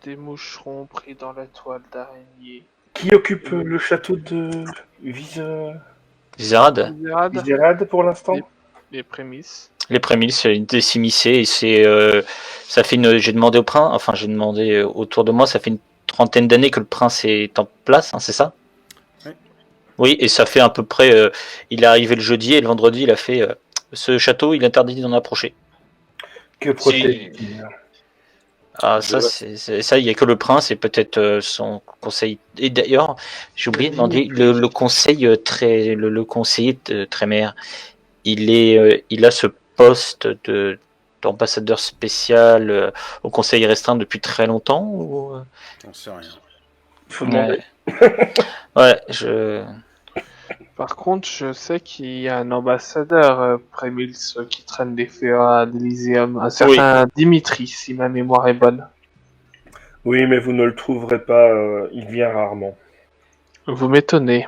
des moucherons pris dans la toile d'araignée. Qui occupe le château de Zérad, Vizérade pour l'instant? Les prémices. les prémices, c'est une décimicée et ça fait j'ai demandé au prince, enfin j'ai demandé autour de moi, ça fait une trentaine d'années que le prince est en place, hein, c'est ça? Oui. Oui, et ça fait à peu près, il est arrivé le jeudi et le vendredi il a fait, ce château il est interdit d'en approcher. Que protège-t-il? Ah ça ça il y a que le prince et peut-être son conseil. Et d'ailleurs j'ai oublié de demander le conseil le conseiller de Trémère. Il a ce poste d'ambassadeur spécial au conseil restreint depuis très longtemps ou... J'en sais rien. Faut demander. Ouais, Par contre, je sais qu'il y a un ambassadeur Prémils qui traîne des faits à l'Elyséum, un certain Dimitri, si ma mémoire est bonne. Oui, mais vous ne le trouverez pas, il vient rarement. Vous m'étonnez.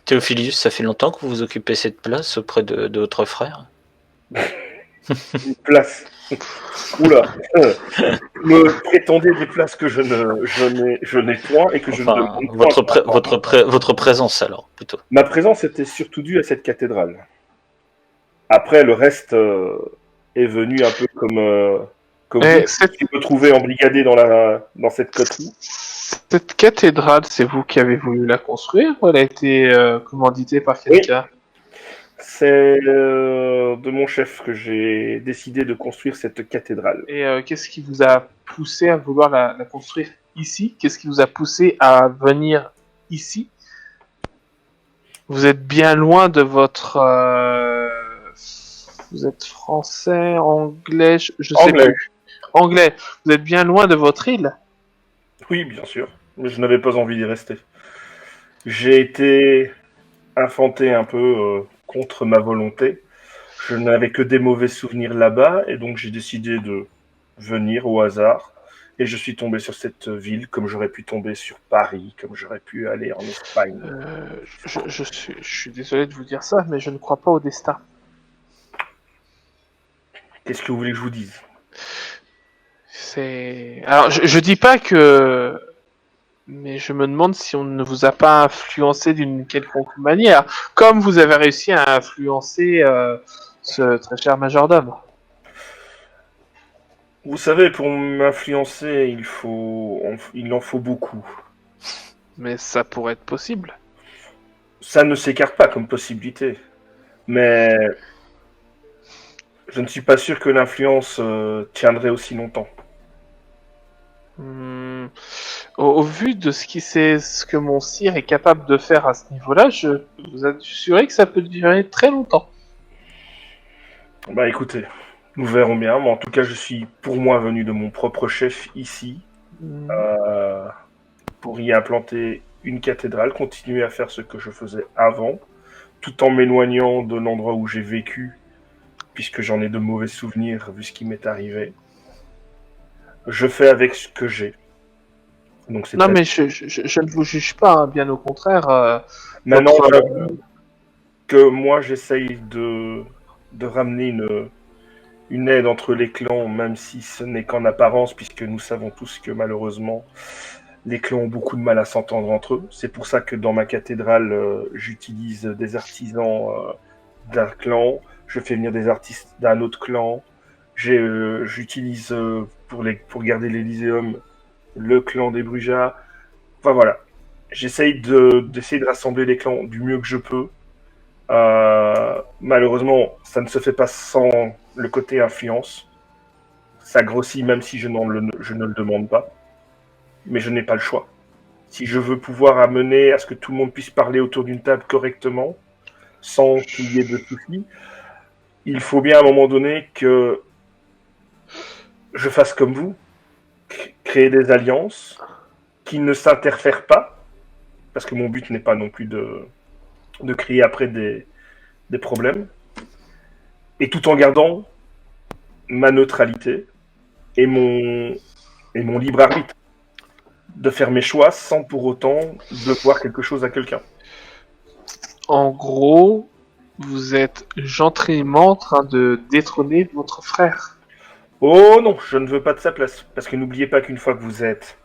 Théophilus, ça fait longtemps que vous occupez cette place auprès de votre frère? Une place. Oula. Me prétendez des places que je n'ai point et que je ne demande point. Votre présence alors, plutôt. Ma présence était surtout due à cette cathédrale. Après, le reste est venu un peu comme vous, qui me trouvez embrigadé dans cette coterie. Cette cathédrale, c'est vous qui avez voulu la construire ou elle a été commanditée par quelqu'un? Oui. C'est de mon chef que j'ai décidé de construire cette cathédrale. Et qu'est-ce qui vous a poussé à vouloir la construire ici? Qu'est-ce qui vous a poussé à venir ici? Vous êtes bien loin de votre... Vous êtes français, anglais, je sais plus. Anglais. Vous êtes bien loin de votre île? Oui, bien sûr. Mais je n'avais pas envie d'y rester. J'ai été infanté un peu contre ma volonté. Je n'avais que des mauvais souvenirs là-bas, et donc j'ai décidé de venir au hasard. Et je suis tombé sur cette ville, comme j'aurais pu tomber sur Paris, comme j'aurais pu aller en Espagne. Je suis désolé de vous dire ça, mais je ne crois pas au destin. Qu'est-ce que vous voulez que je vous dise? Alors, je dis pas que... Mais je me demande si on ne vous a pas influencé d'une quelconque manière, comme vous avez réussi à influencer ce très cher majordome. Vous savez, pour m'influencer, il en faut beaucoup. Mais ça pourrait être possible. Ça ne s'écarte pas comme possibilité. Mais je ne suis pas sûr que l'influence tiendrait aussi longtemps. Au vu de ce que mon sire est capable de faire à ce niveau-là, je peux vous assurer que ça peut durer très longtemps. Bah écoutez, nous verrons bien. Mais en tout cas, je suis pour moi venu de mon propre chef ici pour y implanter une cathédrale, continuer à faire ce que je faisais avant, tout en m'éloignant de l'endroit où j'ai vécu, puisque j'en ai de mauvais souvenirs vu ce qui m'est arrivé. Je fais avec ce que j'ai. Donc, non, mais je ne vous juge pas, hein, bien au contraire. Maintenant, que moi, j'essaye de ramener une aide entre les clans, même si ce n'est qu'en apparence, puisque nous savons tous que malheureusement, les clans ont beaucoup de mal à s'entendre entre eux. C'est pour ça que dans ma cathédrale, j'utilise des artisans d'un clan, je fais venir des artistes d'un autre clan, j'utilise pour garder l'Elyséum le clan des Brujas. Enfin voilà, j'essaye d'essayer de rassembler les clans du mieux que je peux. Malheureusement, ça ne se fait pas sans le côté influence. Ça grossit même si je ne le demande pas. Mais je n'ai pas le choix. Si je veux pouvoir amener à ce que tout le monde puisse parler autour d'une table correctement, sans qu'il y ait de soucis, il faut bien à un moment donné que je fasse comme vous, créer des alliances qui ne s'interfèrent pas, parce que mon but n'est pas non plus de créer après des problèmes, et tout en gardant ma neutralité et mon libre arbitre, de faire mes choix sans pour autant devoir quelque chose à quelqu'un. En gros, vous êtes gentiment en train de détrôner votre frère. Oh non, je ne veux pas de sa place. Parce que n'oubliez pas qu'une fois que vous êtes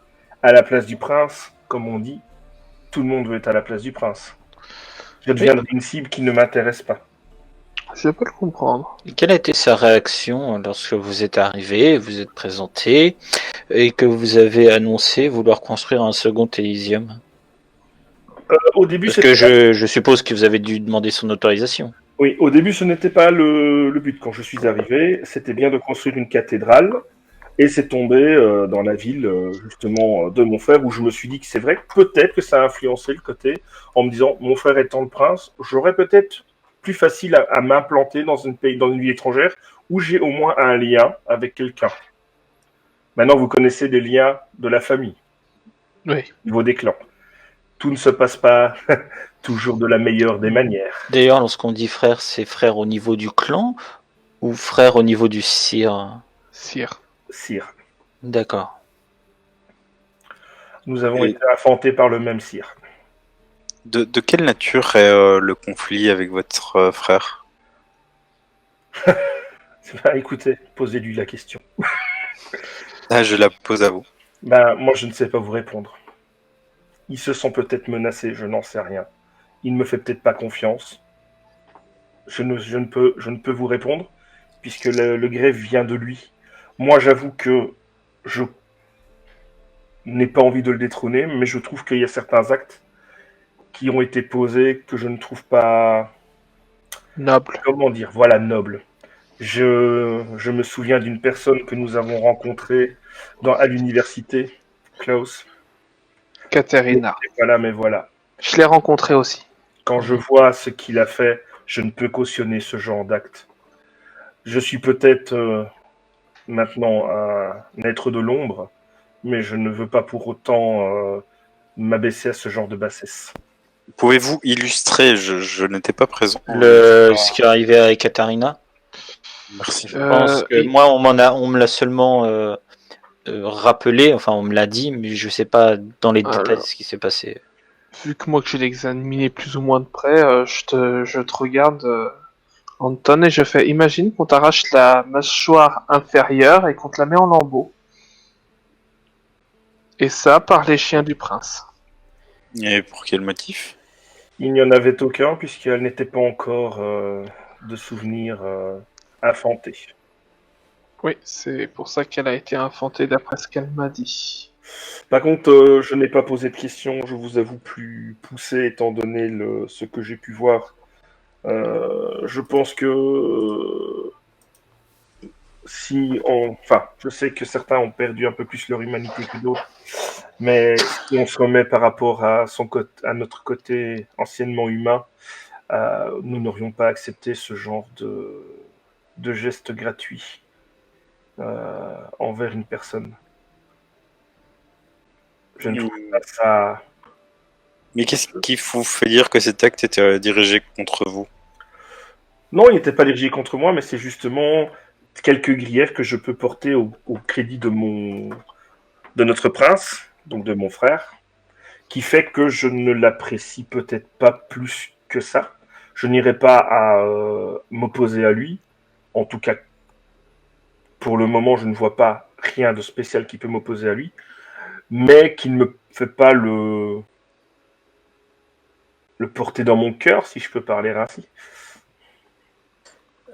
à la place du prince, comme on dit, tout le monde veut être à la place du prince. Je deviendrai une cible qui ne m'intéresse pas. Je peux le comprendre. Et quelle a été sa réaction lorsque vous êtes arrivé, vous êtes présenté, et que vous avez annoncé vouloir construire un second Elysium? Au début, Parce que je suppose que vous avez dû demander son autorisation. Oui, au début, ce n'était pas le but. Quand je suis arrivé, c'était bien de construire une cathédrale. Et c'est tombé dans la ville, justement, de mon frère, où je me suis dit que c'est vrai, peut-être que ça a influencé le côté, en me disant, mon frère étant le prince, j'aurais peut-être plus facile à m'implanter dans dans une ville étrangère, où j'ai au moins un lien avec quelqu'un. Maintenant, vous connaissez des liens de la famille, Oui. au niveau des clans. Tout ne se passe pas toujours de la meilleure des manières. D'ailleurs, lorsqu'on dit frère, c'est frère au niveau du clan ou frère au niveau du sire? Sire. Sire. D'accord. Nous avons Et- été infantés par le même sire. De quelle nature est le conflit avec votre frère? Bah, écoutez, posez-lui la question. Ah, je la pose à vous. Ben, moi, je ne sais pas vous répondre. Ils se sont peut-être menacés, je n'en sais rien. Il ne me fait peut-être pas confiance. Je ne peux vous répondre, puisque le greffe vient de lui. Moi, j'avoue que je n'ai pas envie de le détrôner, mais je trouve qu'il y a certains actes qui ont été posés que je ne trouve pas, Noble. comment dire, voilà, nobles. Je me souviens d'une personne que nous avons rencontrée à l'université, Klaus. Katerina. Voilà, mais voilà. Je l'ai rencontré aussi. Quand je vois ce qu'il a fait, je ne peux cautionner ce genre d'acte. Je suis peut-être maintenant un être de l'ombre, mais je ne veux pas pour autant m'abaisser à ce genre de bassesse. Pouvez-vous illustrer? Je n'étais pas présent. Ce qui est arrivé avec Katarina? Merci. Je pense que moi, on me l'a seulement rappelé, enfin, on me l'a dit, mais je sais pas dans les détails ce qui s'est passé. Vu que moi que je l'ai examiné plus ou moins de près, je te regarde, Anton, et je fais, imagine qu'on t'arrache la mâchoire inférieure et qu'on te la met en lambeaux. Et ça par les chiens du prince. Et pour quel motif? Il n'y en avait aucun puisqu'elle n'était pas encore de souvenirs infantés. Oui, c'est pour ça qu'elle a été infantée d'après ce qu'elle m'a dit. Par contre, je n'ai pas posé de questions, je vous avoue, plus poussé étant donné ce que j'ai pu voir. Je pense que enfin, je sais que certains ont perdu un peu plus leur humanité que d'autres, mais si on se remet par rapport à notre côté anciennement humain, nous n'aurions pas accepté ce genre de geste gratuit envers une personne. Je ne trouve pas ça. Mais qu'est-ce qui vous fait dire que cet acte était dirigé contre vous? Non, il n'était pas dirigé contre moi, mais c'est justement quelques griefs que je peux porter au crédit de notre prince, donc de mon frère, qui fait que je ne l'apprécie peut-être pas plus que ça. Je n'irai pas à m'opposer à lui. En tout cas, pour le moment, je ne vois pas rien de spécial qui peut m'opposer à lui, mais qui ne me fait pas le porter dans mon cœur, si je peux parler ainsi.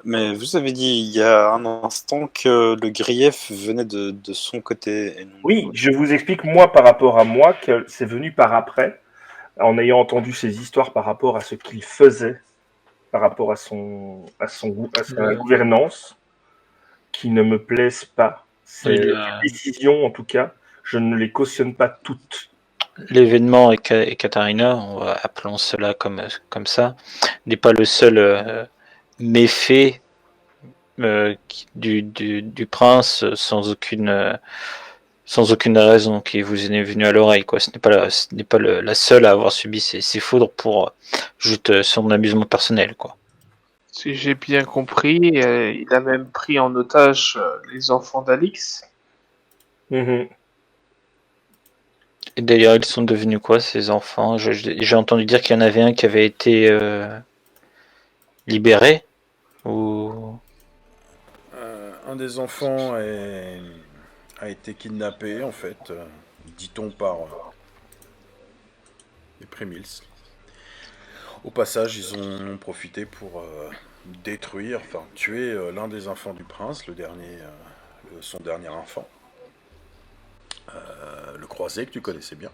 Mais vous avez dit il y a un instant que le grief venait de son côté. Et non Oui, je vous explique, moi, par rapport à moi, que c'est venu par après, en ayant entendu ces histoires par rapport à ce qu'il faisait, par rapport à sa gouvernance, qui ne me plaisent pas. Ces décisions, en tout cas, je ne les cautionne pas toutes. L'événement et Katarina, appelons cela comme ça, n'est pas le seul méfait du prince sans aucune raison qui vous est venue à l'oreille, quoi. Ce n'est pas la seule à avoir subi ces foudres pour juste son amusement personnel, quoi. Si j'ai bien compris, il a même pris en otage les enfants d'Alix. Mhm. Et d'ailleurs, ils sont devenus quoi, ces enfants? J'ai entendu dire qu'il y en avait un qui avait été libéré ou... Un des enfants a été kidnappé, en fait, dit-on par les Prémils. Au passage, ils en ont profité pour détruire, enfin tuer l'un des enfants du prince, son dernier enfant. Le croisé que tu connaissais bien.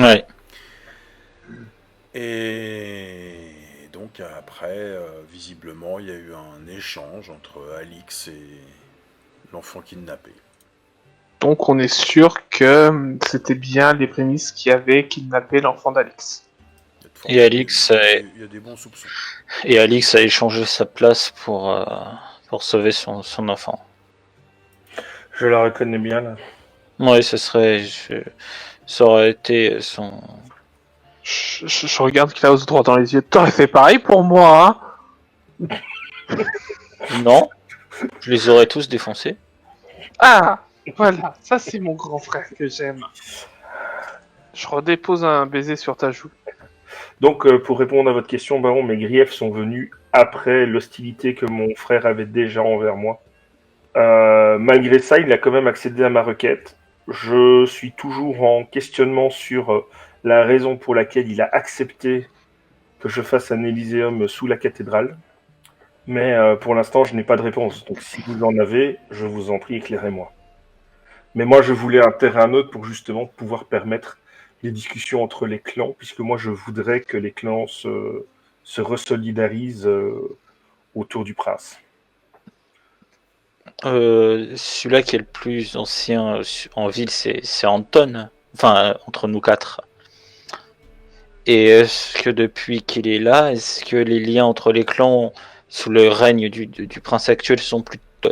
Ouais. Et donc après, visiblement, il y a eu un échange entre Alix et l'enfant kidnappé. Donc on est sûr que c'était bien les prémices qui avaient kidnappé l'enfant d'Alex. Et Alix, Il y a des bons soupçons. Et Alix a échangé sa place pour sauver son enfant. Je la reconnais bien là. Oui, ça aurait été son... Je regarde Klaus droit dans les yeux. T'aurais fait pareil pour moi, hein? Non, je les aurais tous défoncés. Ah, voilà, ça c'est mon grand frère que j'aime. Je redépose un baiser sur ta joue. Donc, pour répondre à votre question, Baron, mes griefs sont venus après l'hostilité que mon frère avait déjà envers moi. Malgré ça, il a quand même accédé à ma requête. Je suis toujours en questionnement sur la raison pour laquelle il a accepté que je fasse un Élyséeum sous la cathédrale. Mais pour l'instant, je n'ai pas de réponse. Donc, si vous en avez, je vous en prie, éclairez-moi. Mais moi, je voulais un terrain neutre pour justement pouvoir permettre les discussions entre les clans, puisque moi, je voudrais que les clans se resolidarisent autour du prince. Celui-là qui est le plus ancien en ville, c'est Anton. Enfin, entre nous quatre. Et est-ce que depuis qu'il est là, est-ce que les liens entre les clans sous le règne du prince actuel sont plutôt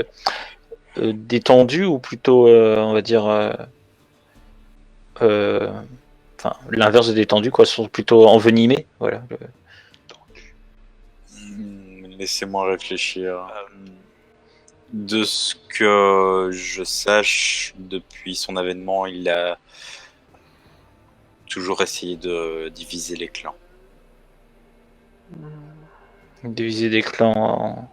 détendus ou plutôt, on va dire, l'inverse de détendu, quoi, sont plutôt envenimés, voilà. Laissez-moi réfléchir. De ce que je sache, depuis son avènement, il a toujours essayé de diviser les clans. Diviser des clans.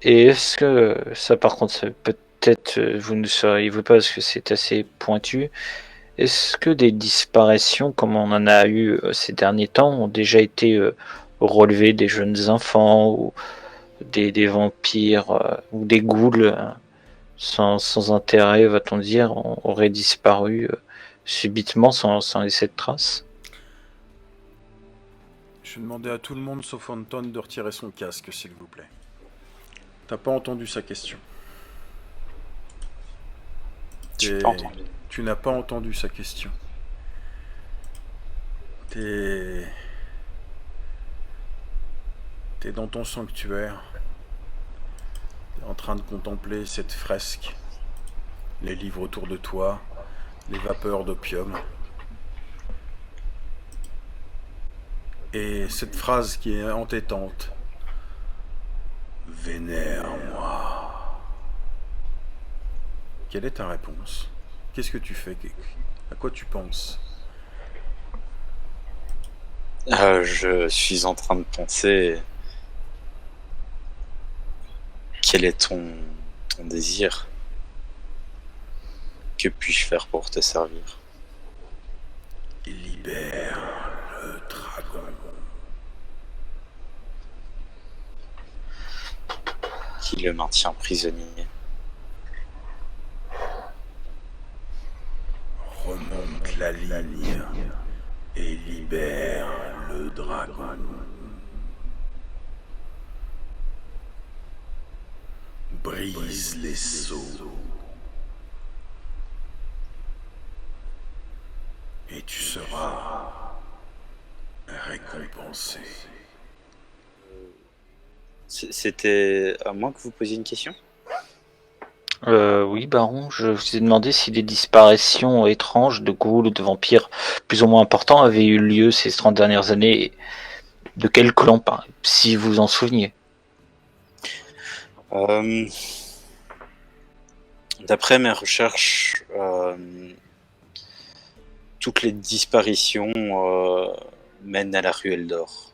Et est-ce que ça, par contre, peut-être vous ne sauriez-vous pas parce que c'est assez pointu. Est-ce que des disparitions, comme on en a eu ces derniers temps, ont déjà été relevées des jeunes enfants ou des vampires ou des ghouls sans intérêt, va-t-on dire, auraient disparu subitement sans laisser de traces? Je vais demander à tout le monde sauf Anton de retirer son casque, s'il vous plaît. T'as pas entendu sa question. J'ai pas entendu. Tu n'as pas entendu sa question. T'es dans ton sanctuaire. T'es en train de contempler cette fresque. Les livres autour de toi. Les vapeurs d'opium. Et cette phrase qui est entêtante. Vénère-moi. Quelle est ta réponse? Qu'est-ce que tu fais? À quoi tu penses? Je suis en train de penser. Quel est ton désir? Que puis-je faire pour te servir? Libère le dragon. Qui le maintient prisonnier? Remonte la ligne et libère le dragon. Brise les sceaux. Et tu seras récompensé. C'était à moi que vous posiez une question? Oui, Baron, je vous ai demandé si des disparitions étranges de ghouls ou de vampires plus ou moins importants avaient eu lieu ces 30 dernières années. Et de quel clan, si vous en souveniez? D'après mes recherches, toutes les disparitions mènent à la ruelle d'or.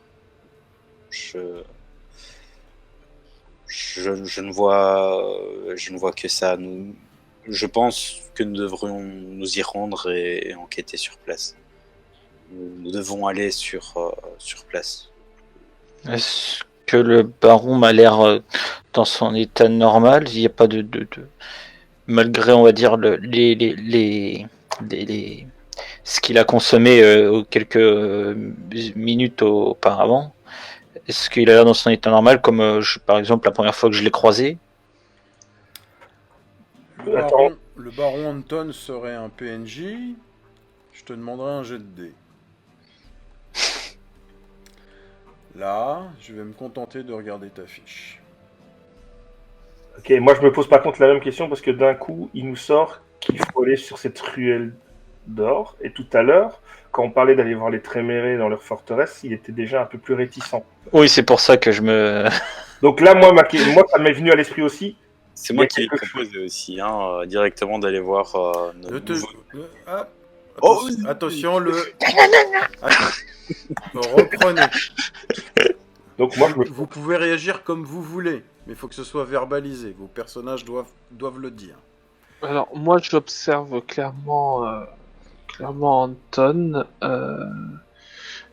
je ne vois que ça. Je pense que nous devrions nous y rendre et enquêter sur place. Nous devons aller sur place. Est-ce que le baron m'a l'air dans son état normal? Il n'y a pas malgré, on va dire, ce qu'il a consommé quelques minutes auparavant. Est-ce qu'il a l'air dans son état normal, comme par exemple la première fois que je l'ai croisé? Le baron Anton serait un PNJ. Je te demanderai un jet de dés. Là, je vais me contenter de regarder ta fiche. Ok, moi je me pose par contre la même question parce que d'un coup, il nous sort qu'il faut aller sur cette ruelle d'or. Et tout à l'heure, quand on parlait d'aller voir les Trémérés dans leur forteresse, il était déjà un peu plus réticent. Oui, c'est pour ça que je me... Donc là, moi ça m'est venu à l'esprit aussi. C'est moi qui ai proposé aussi, directement d'aller voir Attention, reprenez. Donc moi, Vous pouvez réagir comme vous voulez, mais il faut que ce soit verbalisé. Vos personnages doivent le dire. Alors, moi, j'observe clairement Anton.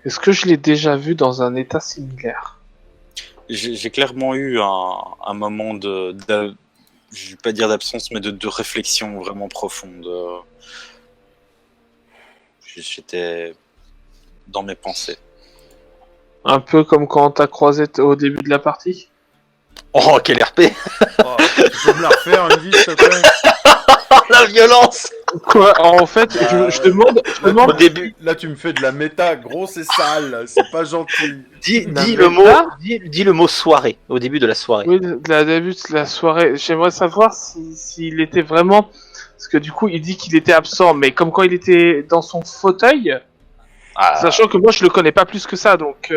Est-ce que je l'ai déjà vu dans un état similaire? J'ai clairement eu un moment je vais pas dire d'absence, mais de réflexion vraiment profonde. J'étais dans mes pensées. Un peu comme quand on t'a croisé au début de la partie? Oh, quel RP! Oh, tu peux me la refaire, Andy, s'il te plaît? La violence! Quoi? En fait, je demande Au début. Là, tu me fais de la méta grosse et sale. C'est pas gentil. Dis méta? le mot soirée, au début de la soirée. Oui, la début de la soirée. J'aimerais savoir s'il était vraiment... Parce que du coup, il dit qu'il était absent, mais comme quand il était dans son fauteuil, sachant que moi, je le connais pas plus que ça, donc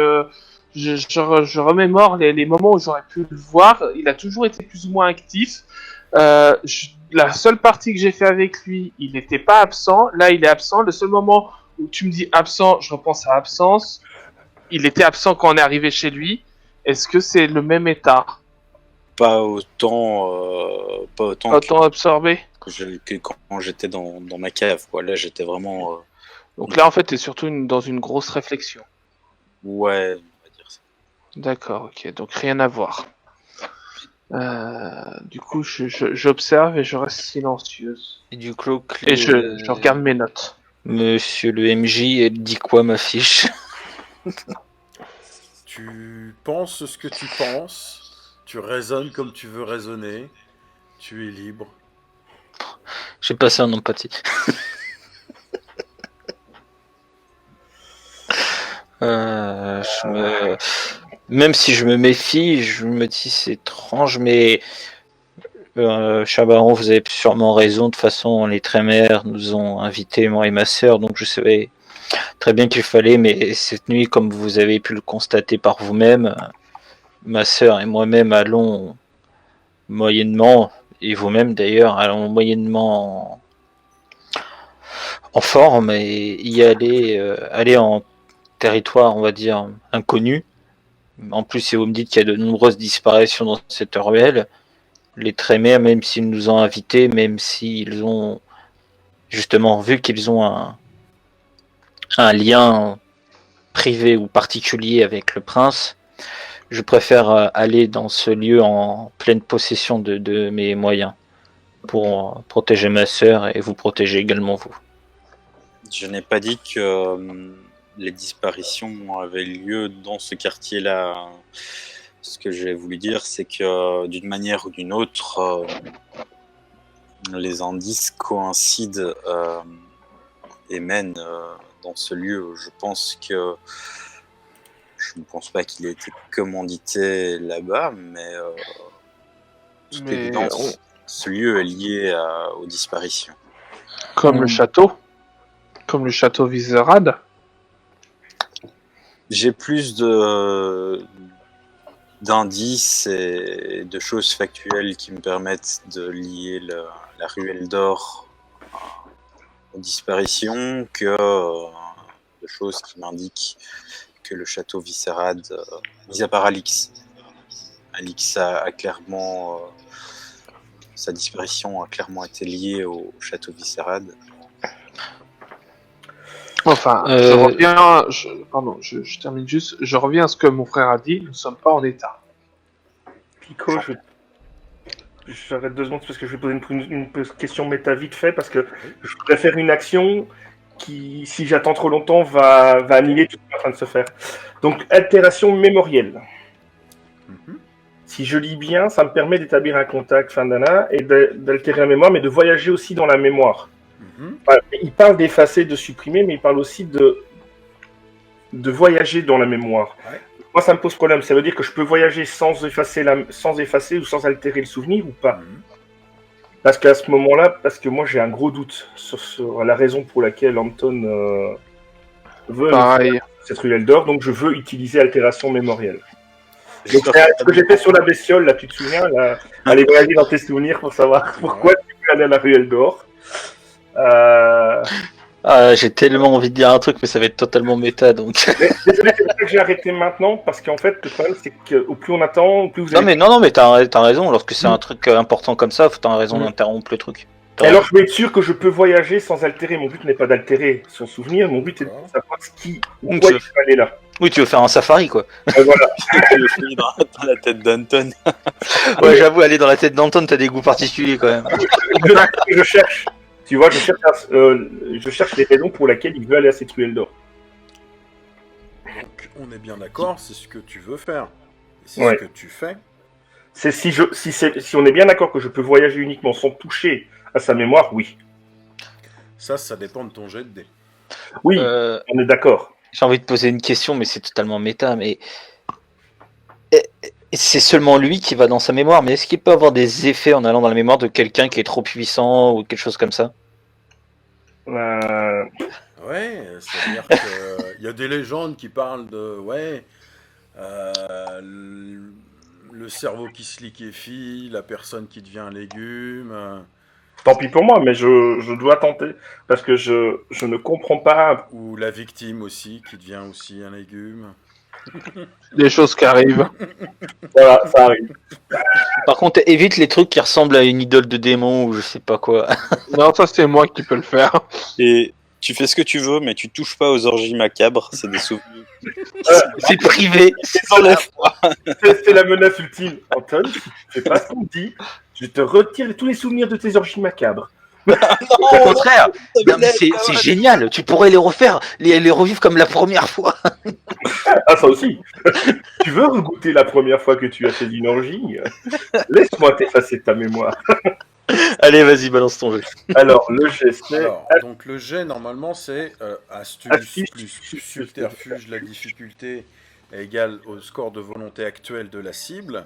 je remémore les moments où j'aurais pu le voir. Il a toujours été plus ou moins actif. La seule partie que j'ai fait avec lui, il n'était pas absent. Là, il est absent. Le seul moment où tu me dis absent, je repense à absence. Il était absent quand on est arrivé chez lui. Est-ce que c'est le même état? Pas autant absorbé. que quand j'étais dans ma cave, quoi. Là, j'étais vraiment. Donc là, en fait, t'es surtout dans une grosse réflexion. Ouais, on va dire ça. D'accord, ok. Donc rien à voir. Du coup, j'observe et je reste silencieuse. Et du coup, Et je regarde mes notes. Monsieur le MJ, elle dit quoi, ma fiche? Tu penses ce que tu penses. Tu raisonnes comme tu veux raisonner. Tu es libre. J'ai passé un empathie. Même si je me méfie, je me dis c'est étrange, mais cher baron, vous avez sûrement raison. De toute façon, les Trémères nous ont invités, moi et ma sœur, donc je savais très bien qu'il fallait, mais cette nuit, comme vous avez pu le constater par vous-même, ma sœur et moi-même allons moyennement, et vous-même d'ailleurs, allons moyennement en forme et y aller en territoire, on va dire, inconnu. En plus, si vous me dites qu'il y a de nombreuses disparitions dans cette ruelle, les Trémères, même s'ils nous ont invités, même s'ils ont justement vu qu'ils ont un lien privé ou particulier avec le prince, je préfère aller dans ce lieu en pleine possession de mes moyens pour protéger ma sœur et vous protéger également vous. Je n'ai pas dit que les disparitions avaient lieu dans ce quartier-là. Ce que j'ai voulu dire, c'est que d'une manière ou d'une autre, les indices coïncident et mènent dans ce lieu. Je ne pense pas qu'il ait été commandité là-bas, mais toute évidence, ce lieu est lié aux disparitions. Comme le château? Comme le château Vizerad? J'ai plus d'indices et de choses factuelles qui me permettent de lier la ruelle d'or aux disparitions que de choses qui m'indiquent que le château Vizerad, mis à part Alix, Alix a clairement... sa disparition a clairement été liée au château Viscérad. Enfin, je reviens... Pardon, je termine juste. Je reviens à ce que mon frère a dit. Nous ne sommes pas en état. Pico, j'arrête 2 secondes parce que je vais poser une question méta vite fait parce que je préfère une action qui, si j'attends trop longtemps, va annuler tout ce qui est en train de se faire. Donc, altération mémorielle. Mhm. Si je lis bien, ça me permet d'établir un contact Fandana et d'altérer la mémoire, mais de voyager aussi dans la mémoire. Mhm. Enfin, il parle d'effacer, de supprimer, mais il parle aussi de voyager dans la mémoire. Ouais. Moi, ça me pose problème. Ça veut dire que je peux voyager sans effacer ou sans altérer le souvenir ou pas. Mhm. Parce qu'à ce moment-là, parce que moi j'ai un gros doute sur la raison pour laquelle Anton veut Pareil. cette ruelle d'or, donc je veux utiliser altération mémorielle. Donc, J'espère c'est que ce que j'ai fait sur la bestiole, là, tu te souviens, là, aller voyager dans tes souvenirs pour savoir pourquoi tu veux aller à la ruelle d'or. J'ai tellement envie de dire un truc, mais ça va être totalement méta, donc... Mais, désolé, c'est pour ça que j'ai arrêté maintenant, parce qu'en fait, le problème, c'est qu'au plus on attend, au plus vous allez... Non, mais t'as raison, lorsque c'est un truc important comme ça, t'as raison d'interrompre le truc. Et alors, je veux être sûr que je peux voyager sans altérer. Mon but n'est pas d'altérer son souvenir, mon but est de savoir pourquoi il faut aller là. Oui, tu veux faire un safari, quoi. Voilà. le fais dans la tête d'Anton. Ouais, j'avoue, aller dans la tête d'Anton, t'as des goûts particuliers, quand même. Je cherche. Tu vois, je cherche les raisons pour lesquelles il veut aller à cette ruelle d'or. Donc, on est bien d'accord, c'est ce que tu veux faire. Et c'est Ouais. ce que tu fais. C'est si on est bien d'accord que je peux voyager uniquement sans toucher à sa mémoire, oui. Ça dépend de ton jet de dés. Oui, on est d'accord. J'ai envie de poser une question, mais c'est totalement méta, mais... C'est seulement lui qui va dans sa mémoire, mais est-ce qu'il peut avoir des effets en allant dans la mémoire de quelqu'un qui est trop puissant ou quelque chose comme ça? Euh, Ouais, c'est-à-dire qu'il y a des légendes qui parlent de... Ouais, le cerveau qui se liquéfie, la personne qui devient un légume... Tant pis pour moi, mais je dois tenter. Parce que je ne comprends pas. Ou la victime aussi, qui devient aussi un légume. Des choses qui arrivent. Voilà, ça arrive. Par contre, évite les trucs qui ressemblent à une idole de démon ou je sais pas quoi. Non, ça c'est moi qui peux le faire. Et tu fais ce que tu veux, mais tu touches pas aux orgies macabres, c'est des souvenirs. C'est privé. C'est la menace ultime. Anton, si tu fais pas ce qu'on dit, je te retire tous les souvenirs de tes orgies macabres. Au contraire, non, mais c'est génial. Tu pourrais les refaire, les revivre comme la première fois. Ah, ça aussi. Tu veux regoûter la première fois que tu as fait une orgie? Laisse-moi t'effacer ta mémoire. Allez, vas-y, balance ton jeu. Alors, le jet, c'est... Alors, donc le jet, normalement, c'est astuce Astuce plus plus subterfuge, la difficulté égale au score de volonté actuel de la cible.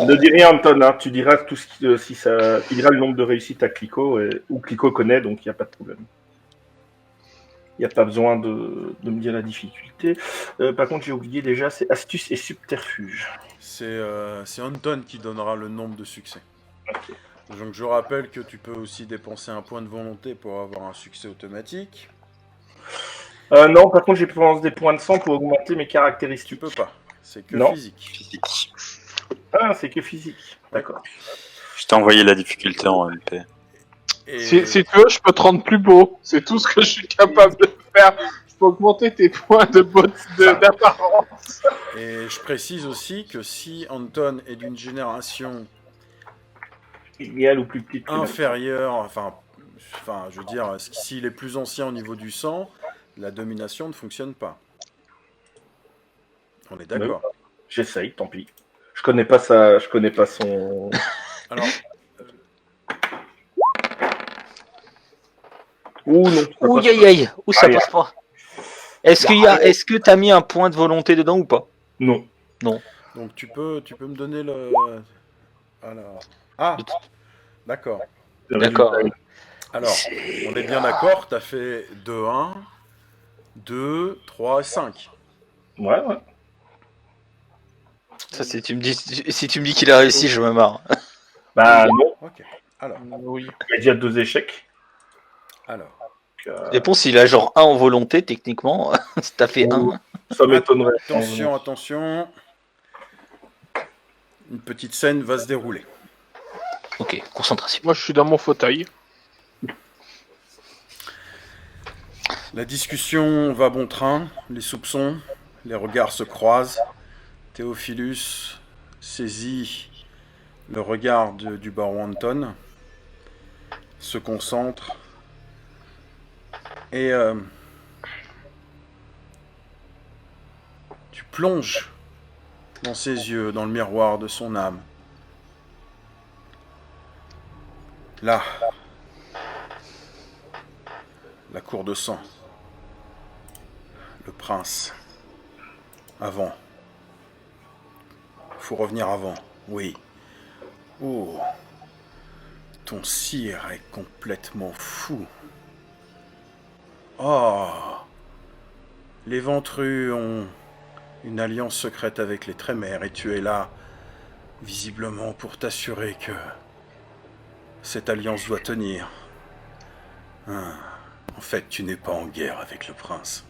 Ne dis rien, Anton, hein. Tu diras tout ce qui, si ça... Tu diras le nombre de réussites à Clico, ou Clico connaît, donc il n'y a pas de problème. Il n'y a pas besoin de me dire la difficulté. Par contre, j'ai oublié déjà, c'est astuce et subterfuge. C'est Anton qui donnera le nombre de succès. Ok. Donc je rappelle que tu peux aussi dépenser un point de volonté pour avoir un succès automatique. Non, par contre, j'ai pu des points de sang pour augmenter mes Tu caractéristiques. peux pas, c'est que Non. physique. Ah, c'est que physique. D'accord. Je t'ai envoyé la difficulté en MP. Et Si tu veux, je peux te rendre plus beau. C'est tout ce que je suis capable de faire. Je peux augmenter tes points d'apparence. Et je précise aussi que si Anton est d'une génération Égal ou plus petite que la- inférieure, enfin, je veux dire, s'il est plus ancien au niveau du sang, la domination ne fonctionne pas. On est d'accord. J'essaye, tant pis. Je connais pas son... Alors, Ouh, non. Ouh, aïe, aïe. Ouh, ça Aïe. passe pas. Est-ce que t'as mis un point de volonté dedans ou pas? Non. donc tu peux me donner le... Alors... Ah, d'accord. D'accord. Alors, on est bien d'accord, t'as fait 2, 1, 2, 3 et 5. Ouais. Ça, si tu me dis qu'il a réussi, je me marre. Bah non, Ok. Alors, Oui. il y a déjà 2 échecs. alors. Réponse, s'il a genre 1 en volonté, techniquement, si t'as fait 1. Ça m'étonnerait. Attention, attention. une petite scène va se dérouler. Ok, concentration. Moi, je suis dans mon fauteuil. La discussion va bon train, les soupçons, les regards se croisent. Théophilus saisit le regard du baron Anton, se concentre et tu plonges dans ses yeux, dans le miroir de son âme. Là, la cour de sang, le prince, avant. Faut revenir avant, oui. Oh, ton sire est complètement fou. Oh, les ventrus ont une alliance secrète avec les Trémères et tu es là, visiblement pour t'assurer que cette alliance doit tenir. En fait, tu n'es pas en guerre avec le prince.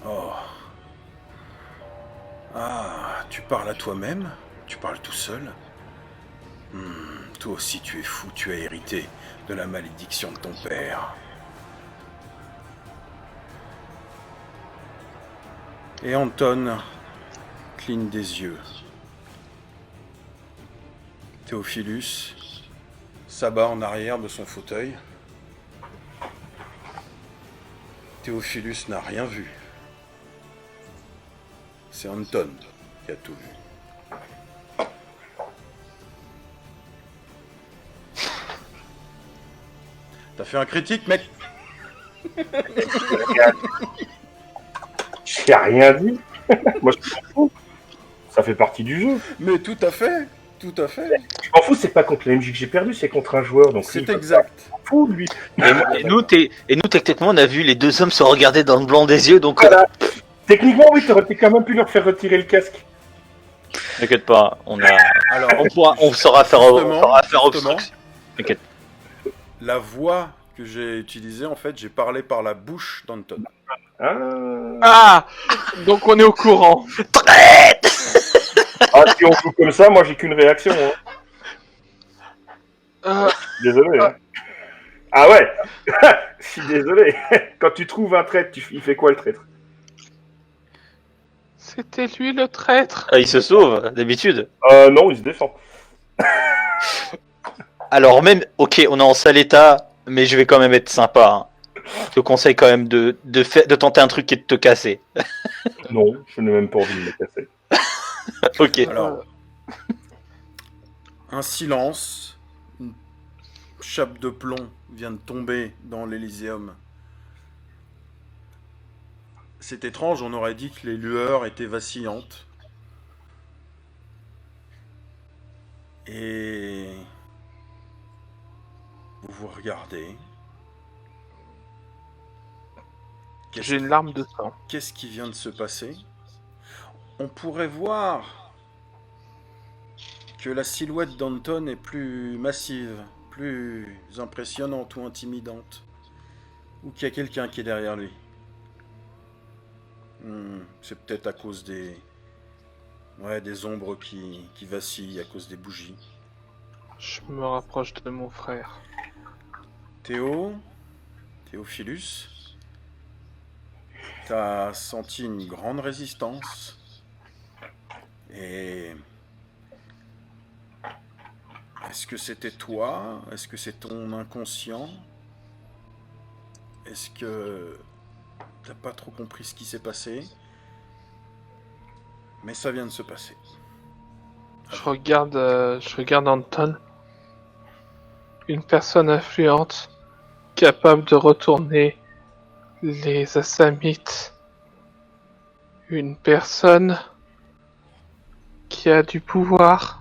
Oh. Ah, tu parles à toi-même? Tu parles tout seul? Toi aussi tu es fou, tu as hérité de la malédiction de ton père. Et Anton cligne des yeux. Théophilus s'abat en arrière de son fauteuil. Théophilus n'a rien vu. C'est Anton qui a tout vu. T'as fait un critique, mec? J'ai rien dit. Moi, je m'en fous. Ça fait partie du jeu. Mais tout à fait, tout à fait. Je m'en fous, c'est pas contre la MJ que j'ai perdu, c'est contre un joueur. Donc C'est lui, exact. il s'en fout, lui. Et nous, techniquement, on a vu les deux hommes se regarder dans le blanc des yeux, donc Voilà. Techniquement, oui, t'aurais quand même pu leur faire retirer le casque. t'inquiète pas, Alors, on saura faire justement, obstruction. T'inquiète. la voix que j'ai utilisée, en fait, j'ai parlé par la bouche d'Anton. Ah, donc on est au courant. Ah, si on joue comme ça, moi j'ai qu'une réaction. Hein. Désolé. Hein. Ah ouais. Je suis désolé. Quand tu trouves un traître, il fait quoi le traître? C'était lui le traître. Ah, il se sauve, d'habitude. Non, il se défend. Alors même, ok, on est en sale état, mais je vais quand même être sympa. Hein. Je te conseille quand même de tenter un truc et de te casser. Non, je n'ai même pas envie de me casser. Ok. Alors, un silence, une chape de plomb vient de tomber dans l'Elyséeum. C'est étrange, on aurait dit que les lueurs étaient vacillantes. Et vous vous regardez. J'ai une larme de sang. Qu'est-ce qui vient de se passer? On pourrait voir que la silhouette d'Anton est plus massive, plus impressionnante ou intimidante. Ou qu'il y a quelqu'un qui est derrière lui. C'est peut-être à cause des ombres qui vacillent à cause des bougies. Je me rapproche de mon frère. Théophilus, t'as senti une grande résistance. Et est-ce que c'était toi? Est-ce que c'est ton inconscient? Est-ce que t'as pas trop compris ce qui s'est passé? Mais ça vient de se passer. Je regarde Anton. Une personne influente, capable de retourner les Assamites. Une personne qui a du pouvoir.